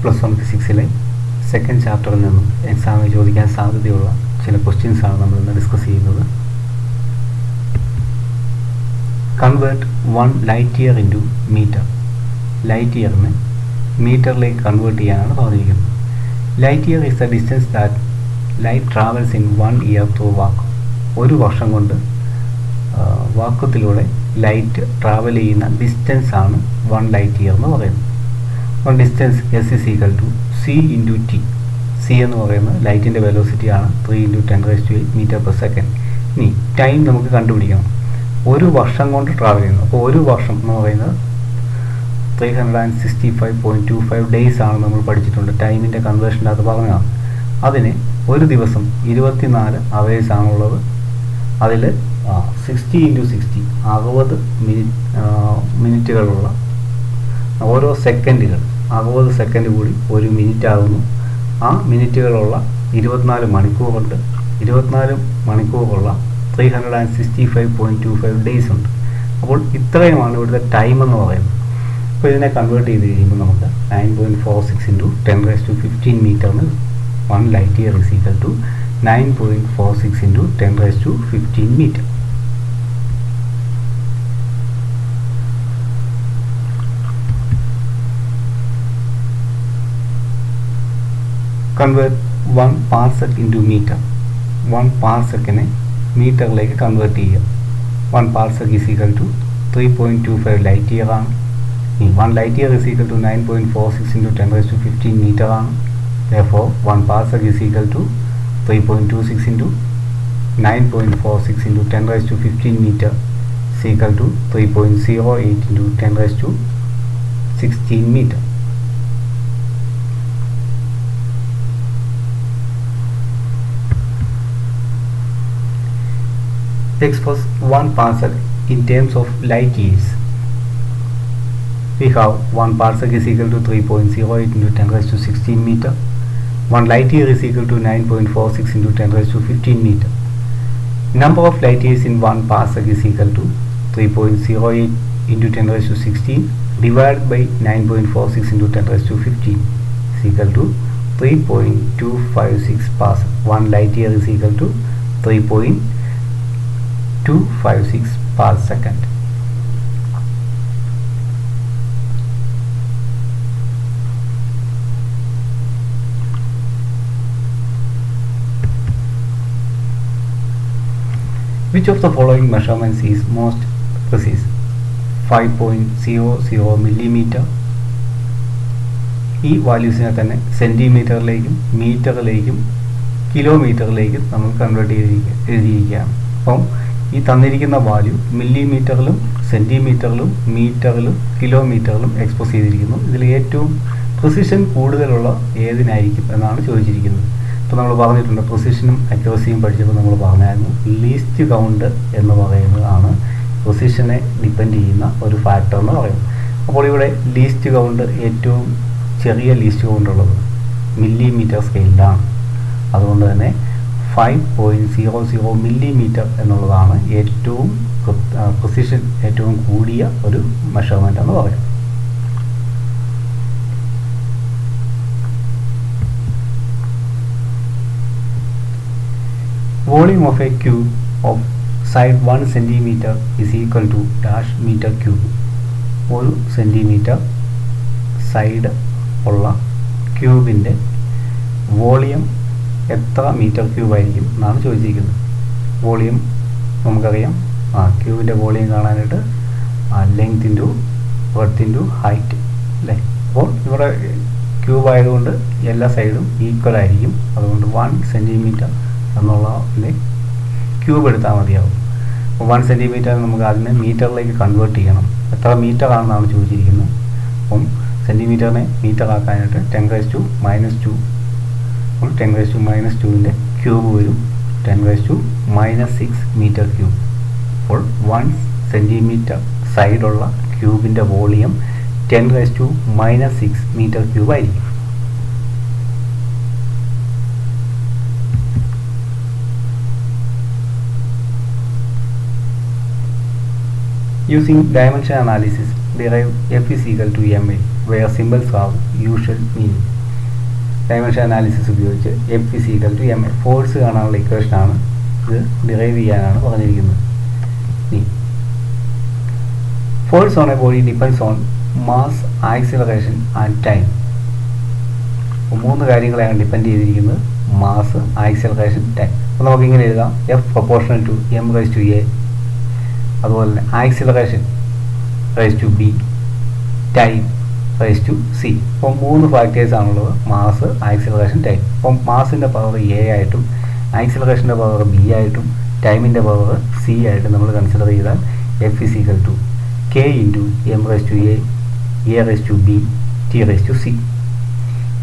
+1 ഫിസിക്സിലെ second ചാപ്റ്ററിൽ നിന്നും എക്സാമിന് ചോദിക്കാൻ സാധ്യതയുള്ള ചില ക്വസ്റ്റ്യൻസാണ് നമ്മൾ ഇന്ന് ഡിസ്കസ് ചെയ്യുന്നത്. Convert 1 light year into metre. Light ഇയറിനെ മീറ്ററിലേക്ക് കൺവേർട്ട് ചെയ്യാനാണ് പറഞ്ഞിരിക്കുന്നത്. Light year is the distance that light travels in 1 year through vacuum. ഒരു വർഷം കൊണ്ട് വാക്വത്തിലൂടെ ലൈറ്റ് ട്രാവൽ ചെയ്യുന്ന ഡിസ്റ്റൻസ് ആണ് 1 ലൈറ്റ് ഇയർ എന്ന് പറയുന്നത്. One distance S is equal to C into T. C എന്ന് പറയുന്നത് ലൈറ്റിൻ്റെ വെലോസിറ്റി ആണ്, 3 × 10⁸ മീറ്റർ പെർ സെക്കൻഡ്. ഇനി ടൈം നമുക്ക് കണ്ടുപിടിക്കണം. ഒരു വർഷം കൊണ്ട് ട്രാവൽ ചെയ്യുന്നു. അപ്പോൾ ഒരു വർഷം എന്ന് പറയുന്നത് 365.25 ഡേയ്സ് ആണ് നമ്മൾ പഠിച്ചിട്ടുണ്ട്. ടൈമിൻ്റെ കൺവേർഷൻ്റെ അത് പറഞ്ഞതാണ്. അതിന് ഒരു ദിവസം 24 അവേഴ്സ് ആണുള്ളത്. അതിൽ 60 × 60 60 മിനിറ്റുകളുള്ള ഓരോ സെക്കൻഡുകൾ 60 സെക്കൻഡ് കൂടി ഒരു മിനിറ്റ് ആകുന്നു. ആ മിനിറ്റുകളുള്ള 24 മണിക്കൂറുണ്ട്. 24 മണിക്കൂറുള്ള 365.25 ഡേയ്സ് ഉണ്ട്. അപ്പോൾ ഇത്രയുമാണ് ഇവിടുത്തെ ടൈം എന്ന് പറയുന്നത്. അപ്പോൾ ഇതിനെ കൺവേർട്ട് ചെയ്ത് കഴിയുമ്പോൾ നമുക്ക് 9.46 × 10⁻15 മീറ്ററിന് 1 light year is equal to 9.46 × 10⁻15 metre. Convert 1 parsec into metre. 1 പാർസെക്കിനെ മീറ്ററിലേക്ക് കൺവേർട്ട് ചെയ്യുക. 1 parsec is equal to 3.25 light year ആണ്. 1 light year is equal to 9.46 × 10⁻15 metre ആണ്. Therefore 1 parsec is equal to 3.26 × 9.46 × 10⁻15 meter is equal to 3.08 × 10⁻16 meter. Express 1 parsec in terms of light years. We have 1 parsec is equal to 3.08 × 10⁻16 meter. 1 light year is equal to 9.46 × 10⁻15 meter. Number of light years in 1 parsec is equal to 3.08 × 10⁻16 divided by 9.46 × 10⁻15 is equal to 3.256 parsec. 1 light year is equal to 3.256 per second. Which of the following measurements is most precise? 5.00 millimeter. ഈ വാല്യൂസിനെ തന്നെ സെൻറ്റിമീറ്ററിലേക്കും മീറ്ററിലേക്കും കിലോമീറ്ററിലേക്കും നമ്മൾ convert എഴുതിയിരിക്കുകയാണ്. അപ്പം ഈ തന്നിരിക്കുന്ന value മില്ലിമീറ്ററിലും സെൻറ്റിമീറ്ററിലും മീറ്ററിലും കിലോമീറ്ററിലും express ചെയ്തിരിക്കുന്നു. ഇതിൽ ഏറ്റവും പ്രിസിഷൻ കൂടുതലുള്ള ഏതിനായിരിക്കും എന്നാണ് ചോദിച്ചിരിക്കുന്നത്. ഇപ്പോൾ നമ്മൾ പറഞ്ഞിട്ടുണ്ട്, പ്രിസിഷനും അക്യുറസിയും പഠിച്ചപ്പോൾ നമ്മൾ പറഞ്ഞായിരുന്നു ലീസ്റ്റ് കൗണ്ട് എന്ന് പറയുന്നതാണ് പ്രിസിഷനെ ഡിപ്പെൻഡ് ചെയ്യുന്ന ഒരു ഫാക്ടർ എന്ന് പറയുന്നത്. അപ്പോൾ ഇവിടെ ലീസ്റ്റ് കൗണ്ട് ഏറ്റവും ചെറിയ ലീസ്റ്റ് കൗണ്ട് ഉള്ളത് മില്ലിമീറ്റർ സ്കെയിലാണ്. അതുകൊണ്ട് തന്നെ 5.00 മില്ലിമീറ്റർ എന്നുള്ളതാണ് ഏറ്റവും പ്രിസിഷൻ ഏറ്റവും കൂടിയ ഒരു മെഷർമെൻ്റ് എന്ന് പറയാം. Volume of a cube of side 1 centimeter is equal to dash meter cube. 1 centimetre side ഉള്ള ക്യൂബിൻ്റെ വോളിയം എത്ര മീറ്റർ ക്യൂബ് ആയിരിക്കും എന്നാണ് ചോദിച്ചിരിക്കുന്നത്. വോളിയം നമുക്കറിയാം, ക്യൂബിൻ്റെ വോളിയം കാണാനായിട്ട് length into breadth into height അല്ലേ. അപ്പോൾ ഇവിടെ ക്യൂബ് ആയതുകൊണ്ട് എല്ലാ സൈഡും ഈക്വൽ ആയിരിക്കും. അതുകൊണ്ട് 1 സെൻറ്റിമീറ്റർ എന്നുള്ളതിൻ്റെ ക്യൂബ് എടുത്താൽ മതിയാവും. അപ്പോൾ 1 സെൻറ്റിമീറ്റർ നമുക്ക് അതിനെ മീറ്ററിലേക്ക് കൺവേർട്ട് ചെയ്യണം. എത്ര മീറ്റർ ആണെന്നാണ് ചോദിച്ചിരിക്കുന്നത്. അപ്പം സെൻറ്റിമീറ്ററിനെ മീറ്റർ ആക്കാനായിട്ട് 10⁻². അപ്പോൾ 10⁻²ൻ്റെ ക്യൂബ് വരും 10⁻⁻6 മീറ്റർ ക്യൂബ്. അപ്പോൾ 1 സെൻറ്റിമീറ്റർ സൈഡുള്ള ക്യൂബിൻ്റെ വോളിയം 10⁻⁻6 മീറ്റർ ക്യൂബ് ആയിരിക്കും. Using dimension analysis, derive F is equal to ma, where symbols have usual meaning. Dimension analysis ഉപയോഗിച്ച് F is equal to ma, force കാണാനുള്ള ഇക്വേഷൻ ആണ് ഇത് ഡിറൈവ് ചെയ്യാനാണ് പറഞ്ഞിരിക്കുന്നത്. Force on a body depends on mass, acceleration and time. മൂന്ന് കാര്യങ്ങളെയാണ് depend ചെയ്തിരിക്കുന്നത്: mass, acceleration, time. അപ്പോൾ നമുക്കിങ്ങനെ എഴുതാം: F proportional to M raise to A, അതുപോലെ തന്നെ acceleration raise to B, time raise to C. അപ്പം മൂന്ന് ഫാക്ടേഴ്സ് ആണുള്ളത്: മാസ്, ആക്സിലറേഷൻ, ടൈം. അപ്പം മാസിൻ്റെ പവർ എ ആയിട്ടും ആക്സിലറേഷൻ്റെ പവർ ബി ആയിട്ടും ടൈമിൻ്റെ പവർ സി ആയിട്ടും നമ്മൾ കൺസിഡർ ചെയ്താൽ F is equal to K into M raise to a raise to B, T raise to c.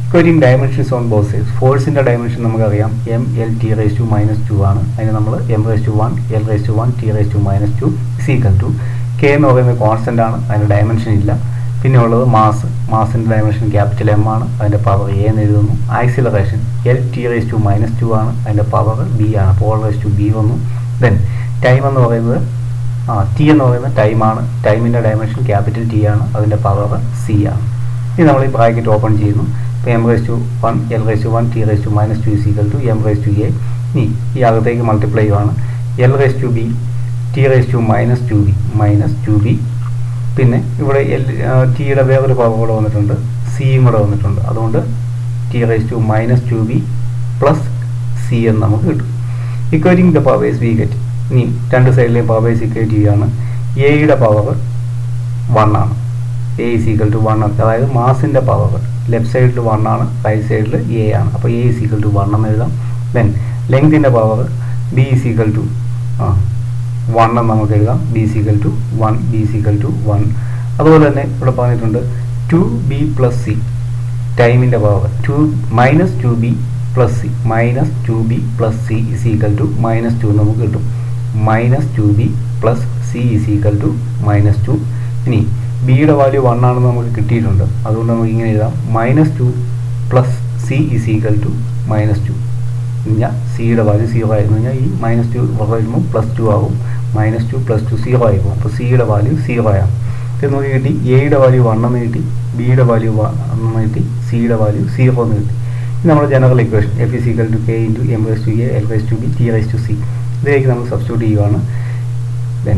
Equaling dimensions on both sides. ഫോഴ്സിൻ്റെ dimension നമുക്കറിയാം M L T raise to -2 ആണ്. അതിന് നമ്മൾ M raise to 1 L raise to 1 T raise to -2 is equal to K എന്ന് പറയുന്നത് constant ആണ്, അതിന് dimension ഇല്ല. പിന്നെ ഉള്ളത് മാസിൻ്റെ ഡയമെൻഷൻ ക്യാപിറ്റൽ എം ആണ്, അതിൻ്റെ പവർ എ എന്ന് എഴുതുന്നു. Acceleration L T raise to -2 ആണ്, അതിൻ്റെ പവർ ബി ആണ്, അപ്പോൾ റൈസ് ടു ബി വന്നു. ദെൻ ടൈം എന്ന് പറയുന്നത് ടി എന്ന് പറയുന്നത് ടൈമാണ്, ടൈമിൻ്റെ ഡയമെൻഷൻ ക്യാപിറ്റൽ ടി ആണ്, അതിൻ്റെ പവർ സി ആണ്. ഇനി നമ്മൾ ഈ ബ്രാക്കറ്റ് ഓപ്പൺ ചെയ്യുന്നു. ഇപ്പോൾ M raise to 1 L raise to 1 T raise to -2 is equal to M raise to A. ഇനി ഈ അകത്തേക്ക് മൾട്ടിപ്ലൈ ആണ്. L raise to B T raise to -2b. പിന്നെ ഇവിടെ ടിയുടെ വേറൊരു പവർ കൂടെ വന്നിട്ടുണ്ട്, സിയും കൂടെ വന്നിട്ടുണ്ട്. അതുകൊണ്ട് T raise to -2b plus C എന്ന് നമുക്ക് കിട്ടും. Equating the powers we get. ഇനി രണ്ട് സൈഡിലെയും പവേഴ്സ് ഇക്വേറ്റ് ചെയ്യുകയാണ്. എയുടെ പവർ 1 ആണ്, എ ഇസ് ഈക്വൽ ടു 1 ആണ്. അതായത് മാസിൻ്റെ പവർ ലെഫ്റ്റ് സൈഡിൽ 1 ആണ്, റൈറ്റ് സൈഡിൽ എ ആണ്. അപ്പോൾ എ ഇസ് ഈക്വൽ ടു 1 എന്ന് എഴുതാം. ദെൻ ലെങ്തിൻ്റെ power b is equal to 1 എന്ന് നമുക്ക് എഴുതാം. B is equal to 1, b is equal to 1. അതുപോലെ തന്നെ ഇവിടെ പറഞ്ഞിട്ടുണ്ട് 2b പ്ലസ് സി. ടൈമിൻ്റെ power -2b plus c, -2b plus C is equal to -2 നമുക്ക് കിട്ടും. -2b plus C is equal to -2. ഇനി ബിയുടെ വാല്യൂ 1 ആണെന്ന് നമുക്ക് കിട്ടിയിട്ടുണ്ട്, അതുകൊണ്ട് നമുക്ക് ഇങ്ങനെ എഴുതാം: -2 plus C is equal to -2. കഴിഞ്ഞാൽ സിയുടെ വാല്യൂ 0 ആയിരുന്നു കഴിഞ്ഞാൽ ഈ -2 വരുമ്പോൾ +2 ആകും. -2 + 2 0 ആയി പോകും. അപ്പോൾ സിയുടെ വാല്യൂ 0 ആണ്. ഇത് നമുക്ക് കിട്ടി. എയുടെ വാല്യൂ 1 എന്ന് കിട്ടി, ബിയുടെ വാല്യൂ 1 എന്ന് കിട്ടി, സിയുടെ വാല്യൂ 0 എന്ന് കിട്ടി. ഇത് നമ്മുടെ general equation F is equal to K into M raise to A L raise to B T raise to C. ഇതിലേക്ക് നമ്മൾ സബ്സ്റ്റിറ്റ്യൂട്ട് ചെയ്യുകയാണ്. ദെൻ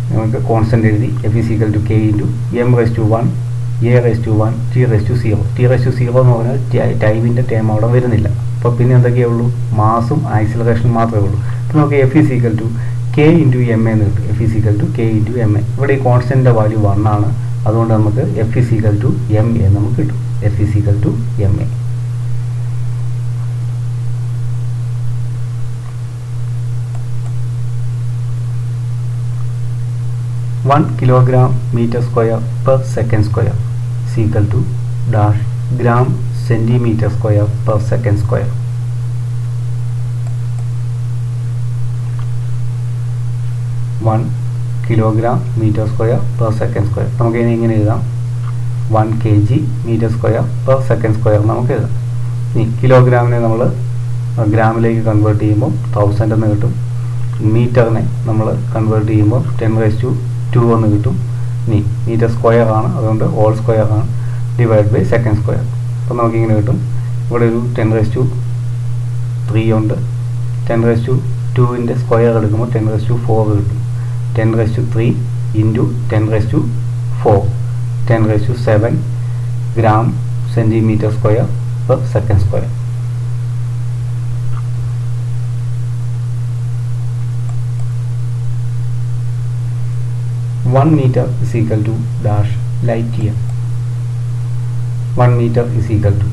നമുക്ക് കോൺസ്റ്റൻ്റ് എഴുതി. F is equal to K into M raise to 1 A raise to 1 T raise to 0. T raise to 0 എന്ന് പറഞ്ഞാൽ ടൈമിൻ്റെ term അവിടെ വരുന്നില്ല. അപ്പോൾ പിന്നെ എന്തൊക്കെയേ ഉള്ളൂ? മാസും ആക്സിലറേഷനും മാത്രമേ ഉള്ളൂ. അപ്പോൾ നമുക്ക് F is equal to K into M എന്ന് കിട്ടും. F is equal to K into M A. ഇവിടെ ഈ കോൺസ്റ്റൻ്റിൻ്റെ വാല്യൂ 1 ആണ്, അതുകൊണ്ട് നമുക്ക് F is equal to M A നമുക്ക് കിട്ടും. F is equal to M A. (1 kilogram meter square per second square is equal to dash gram centimeter square per second square. 1 kilogram meter square per second square. നമുക്ക് ഇങ്ങനെ എഴുതാം: 1 kg meter square per second square നമുക്ക് എഴുതാം. ഇനി കിലോഗ്രാമിനെ നമ്മൾ ഗ്രാമിലേക്ക് convert ചെയ്യുമ്പോൾ 1000 എന്ന് കിട്ടും. മീറ്ററിനെ നമ്മൾ കൺവേർട്ട് ചെയ്യുമ്പോൾ 10⁻² എന്ന് കിട്ടും. ഇനി മീറ്റർ സ്ക്വയർ ആണ്, അതുകൊണ്ട് ഹോൾ സ്ക്വയർ ആണ്, ഡിവൈഡ് ബൈ സെക്കൻഡ് സ്ക്വയർ. അപ്പോൾ നമുക്കിങ്ങനെ കിട്ടും. ഇവിടെ ഒരു 10⁻³ ഉണ്ട്. 10⁻²ൻ്റെ സ്ക്വയർ എടുക്കുമ്പോൾ 10⁻⁴ കിട്ടും. 10⁻³ into 10⁻⁴, 10⁻⁷ gram centimetre square per second square. (1 meter is equal to dash light year. 1 meter is equal to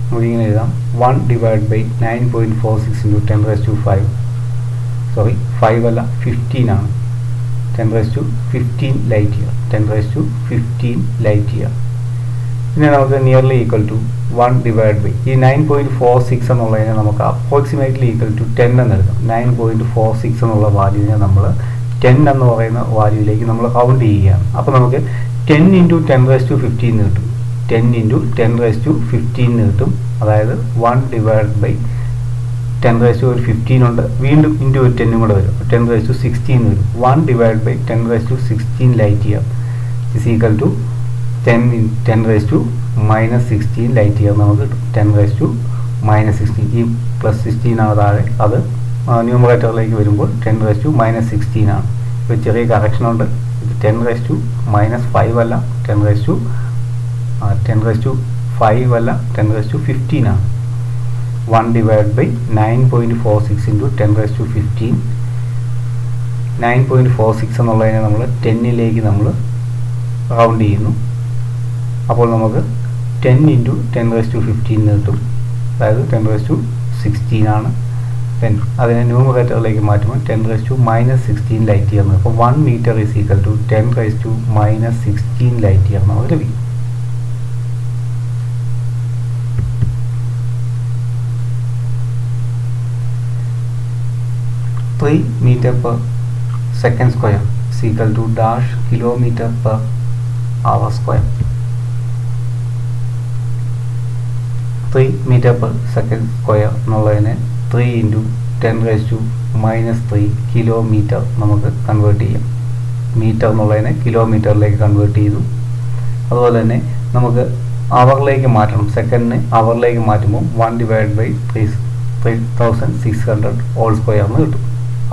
നമുക്കിങ്ങനെ എഴുതാം 1 divided by 9.46 into 10⁻⁵. സോറി 5 അല്ല 15 ആണ്. 10⁻15 ലൈറ്റ് ഇയർ. 10⁻15 light year. പിന്നെ നമുക്ക് nearly equal to 1 divided by ഈ 9.46 എന്നുള്ളതിനെ നമുക്ക് approximately equal to 10 എന്ന് എഴുതാം. 9.46 എന്നുള്ള വാല്യൂവിനെ നമ്മൾ 10 എന്ന് പറയുന്ന വാല്യൂവിലേക്ക് നമ്മൾ കൗണ്ട് ചെയ്യുകയാണ്. അപ്പോൾ നമുക്ക് 10 × 10⁻15 കിട്ടും. 10 × 10⁻15 കിട്ടും. അതായത് 1 divided by 10⁻15 ഉണ്ട്, വീണ്ടും ഇൻറ്റു ഒരു 10 കൂടെ വരും, 10⁻16 വരും. 1 divide by 10⁻16 light year is equal to 10⁻16 light year നമുക്ക് കിട്ടും. 10⁻16 ഈ പ്ലസ് 16 ആണ് താഴെ, അത് ന്യൂമറേറ്ററിലേക്ക് വരുമ്പോൾ 10⁻16 ആണ്. ഇപ്പോൾ ചെറിയ കറക്ഷൻ ഉണ്ട്, 10⁻5 അല്ല, 10⁻5 അല്ല, 10⁻15 ആണ്. 1 ഡിവൈഡ് ബൈ 9.46 ഇൻറ്റു 10⁻15. 9.46 എന്നുള്ളതിനെ നമ്മൾ 10ലേക്ക് നമ്മൾ റൗണ്ട് ചെയ്യുന്നു. അപ്പോൾ നമുക്ക് 10 ഇൻറ്റു 10⁻15 കിട്ടും, അതായത് 10⁻16 ആണ്. അതിനെ ന്യൂമറേറ്ററിലേക്ക് മാറ്റുമ്പോൾ 10⁻16 ലൈറ്റ് ഇയർ. അപ്പോൾ 1 metre is equal to 10⁻16 light year നമുക്ക് ലഭിക്കും. Three meter per second square is equal to dash kilometer per hour square. 3 meter per second square എന്നുള്ളതിനെ 3 ഇൻറ്റു 10⁻³ കിലോമീറ്റർ നമുക്ക് കൺവേർട്ട് ചെയ്യാം. മീറ്റർ എന്നുള്ളതിനെ കിലോമീറ്ററിലേക്ക് കൺവേർട്ട് ചെയ്തു. അതുപോലെ തന്നെ നമുക്ക് അവറിലേക്ക് മാറ്റണം, സെക്കൻഡിനെ അവറിലേക്ക് മാറ്റുമ്പോൾ 1 ഡിവൈഡ് ബൈ 3600 ഹോൾ സ്ക്വയർ എന്ന് കിട്ടും.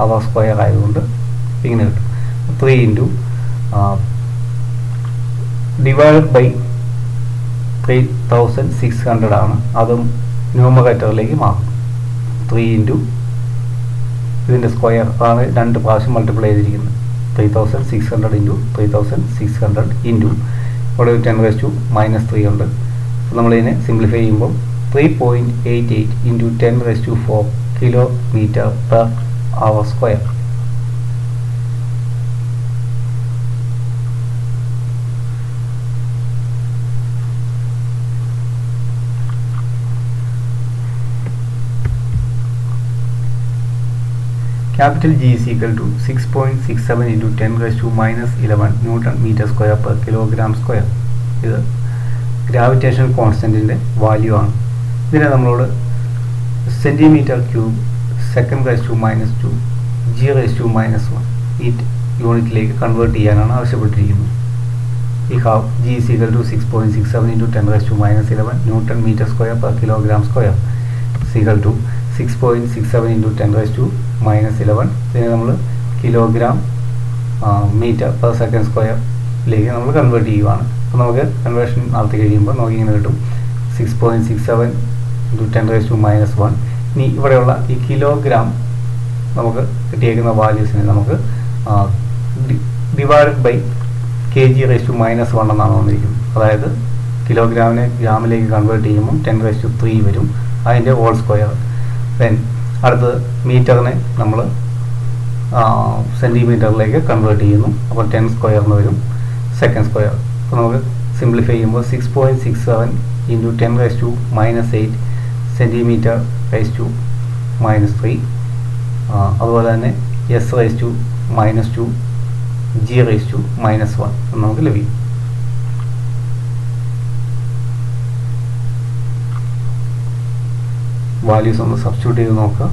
അവർ സ്ക്വയർ ആയതുകൊണ്ട് ഇങ്ങനെ കിട്ടും. 3 ഇൻറ്റു ഡിവൈഡ് ബൈ 3600 ആണ്, അതും ന്യൂമറേറ്ററിലേക്ക് മാറും. 3 ഇൻറ്റു ഇതിൻ്റെ സ്ക്വയർ ആണ് 2 പ്രാവശ്യം മൾട്ടിപ്ലൈ ചെയ്തിരിക്കുന്നത്. 3600 ഇൻറ്റു 3600 ഇൻറ്റു ഇവിടെ 10⁻³ ഉണ്ട്. അപ്പോൾ നമ്മളിതിനെ സിംപ്ലിഫൈ ചെയ്യുമ്പോൾ 3.88 into 10⁻⁴ kilometre per hour square. Capital G is equal to 6.67 into 10⁻⁻11 Newton meter square per kilogram square. ഇത് ഗ്രാവിറ്റേഷണൽ കോൺസ്റ്റൻറ്റിൻ്റെ വാല്യൂ ആണ്. ഇതിനെ നമ്മളോട് സെൻറ്റിമീറ്റർ ക്യൂബ് (2^-2) G⁻⁻1 ഈ യൂണിറ്റിലേക്ക് കൺവേർട്ട് ചെയ്യാനാണ് ആവശ്യപ്പെട്ടിരിക്കുന്നത്. We have G is equal to 6.67 into 10⁻⁻11 Newton meter square per kilogram square is equal to 6.67 into 10⁻⁻11. ഇതിനെ നമ്മൾ കിലോഗ്രാം മീറ്റർ പെർ സെക്കൻഡ് സ്ക്വയറിലേക്ക് നമ്മൾ കൺവേർട്ട് ചെയ്യുവാണ്. അപ്പോൾ നമുക്ക് കൺവേർഷൻ നടത്തി കഴിയുമ്പോൾ നമുക്ക് ഇങ്ങനെ കിട്ടും 6.67 into 10⁻⁻1. ഇനി ഇവിടെയുള്ള ഈ കിലോഗ്രാം നമുക്ക് കിട്ടിയേക്കുന്ന വാല്യൂസിനെ നമുക്ക് ഡിവൈഡ് ബൈ kg⁻⁻1 എന്നാണ് വന്നിരിക്കുന്നത്. അതായത് കിലോഗ്രാമിനെ ഗ്രാമിലേക്ക് കൺവേർട്ട് ചെയ്യുമ്പോൾ 10⁻³ വരും, അതിൻ്റെ ഹോൾ സ്ക്വയർ. ദെൻ അടുത്തത് മീറ്ററിനെ നമ്മൾ സെൻറ്റിമീറ്ററിലേക്ക് കൺവേർട്ട് ചെയ്യുന്നു, അപ്പോൾ 10 സ്ക്വയർ എന്ന് വരും, സെക്കൻഡ് സ്ക്വയർ. അപ്പോൾ നമുക്ക് സിംപ്ലിഫൈ ചെയ്യുമ്പോൾ 6.67 ഇൻറ്റു 10⁻⁻8 cm⁻³ അതുപോലെ തന്നെ s⁻² G⁻⁻1 നമുക്ക് ലഭിക്കും. വാല്യൂസ് ഒന്ന് സബ്സ്റ്റിറ്റ്യൂട്ട് ചെയ്ത് നോക്കുക.